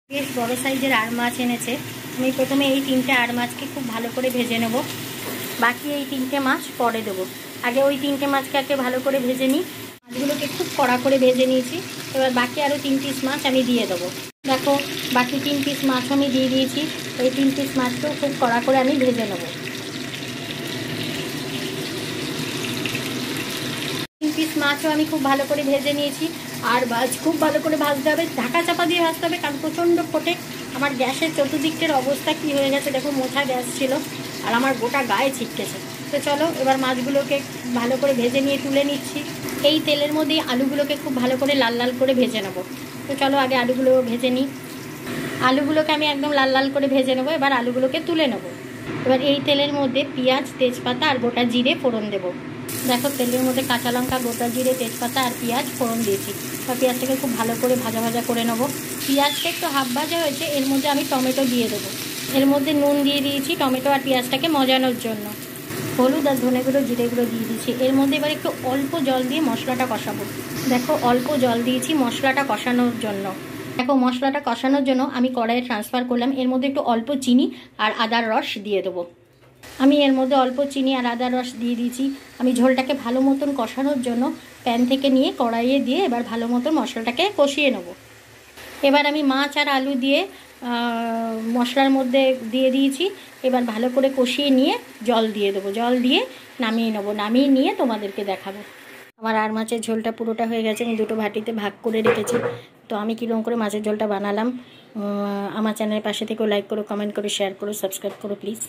বেশ বড় সাইজের আর মাছ এনেছে। আমি প্রথমে এই 3টে আর মাছকে খুব ভালো করে ভেজে নেব, বাকি এই 3টে মাছ পরে দেবো। আগে ওই 3টে মাছকে আগে ভালো করে ভেজে নিই। মাছগুলোকে খুব কড়া করে ভেজে নিয়েছি। এবার বাকি আরও 3 পিস মাছ আমি দিয়ে দেবো। দেখো বাকি 3 পিস মাছও আমি দিয়ে দিয়েছি। এই 3 পিস মাছকেও খুব কড়া করে আমি ভেজে নেবো। 3 পিস মাছও আমি খুব ভালো করে ভেজে নিয়েছি। আর খুব ভালো করে ভাজতে হবে, ঢাকা চাপা দিয়ে ভাজতে হবে, কারণ প্রচণ্ড ফোটে। আমার গ্যাসের চতুর্দিকের অবস্থা কি হয়ে গেছে দেখো, মোছা গ্যাস ছিল আর আমার গোটা গায়ে ছিটকেছে। তো চলো এবার মাছগুলোকে ভালো করে ভেজে নিয়ে তুলে নিচ্ছি। এই তেলের মধ্যেই আলুগুলোকে খুব ভালো করে লাল লাল করে ভেজে নেবো। তো চলো আগে আলুগুলো ভেজে নিই। আলুগুলোকে আমি একদম লাল লাল করে ভেজে নেবো। এবার আলুগুলোকে তুলে নেবো। এবার এই তেলের মধ্যে পেঁয়াজ, তেজপাতা আর গোটা জিরে ফোড়ন দেবো। দেখো তেলের মধ্যে কাঁচা লঙ্কা, গোটা জিরে, তেজপাতা আর পেঁয়াজ ফোড়ন দিয়েছি। এবার পেঁয়াজটাকে খুব ভালো করে ভাজা ভাজা করে নেবো। পেঁয়াজটা একটু হাফ ভাজা হয়েছে, এর মধ্যে আমি টমেটো দিয়ে দেবো। এর মধ্যে নুন দিয়ে দিয়েছি টমেটো আর পেঁয়াজটাকে মজানোর জন্য। হলুদ আর ধনে গুঁড়ো, জিরে গুঁড়ো দিয়ে দিয়েছি। এর মধ্যে এবার একটু অল্প জল দিয়ে মশলাটা কষাবো। দেখো অল্প জল দিয়েছি মশলাটা কষানোর জন্য। দেখো মশলাটা কষানোর জন্য আমি কড়াইয়ে ট্রান্সফার করলাম। এর মধ্যে একটু অল্প চিনি আর আদার রস দিয়ে দেবো। আমি এর মধ্যে অল্প চিনি আর আদার রস দিয়ে দিয়েছি। আমি ঝোলটাকে ভালো মতন কষানোর জন্য প্যান থেকে নিয়ে কড়াইয়ে দিয়ে এবার ভালো মতন মশলাটাকে কষিয়ে নেব। এবার আমি মাছ আর আলু দিয়ে মশলার মধ্যে দিয়ে দিয়েছি। এবার ভালো করে কষিয়ে নিয়ে জল দিয়ে দেবো। জল দিয়ে নামিয়ে নেবো। নামিয়ে নিয়ে তোমাদেরকে দেখাবো। আমার আর মাছের ঝোলটা পুরোটা হয়ে গেছে। আমি 2টো বাটিতে ভাগ করে রেখেছি। তো আমি কীরকম করে মাছের ঝোলটা বানালাম, আমার চ্যানেলের পাশে থেকেও লাইক করো, কমেন্ট করো, শেয়ার করো, সাবস্ক্রাইব করো প্লিজ।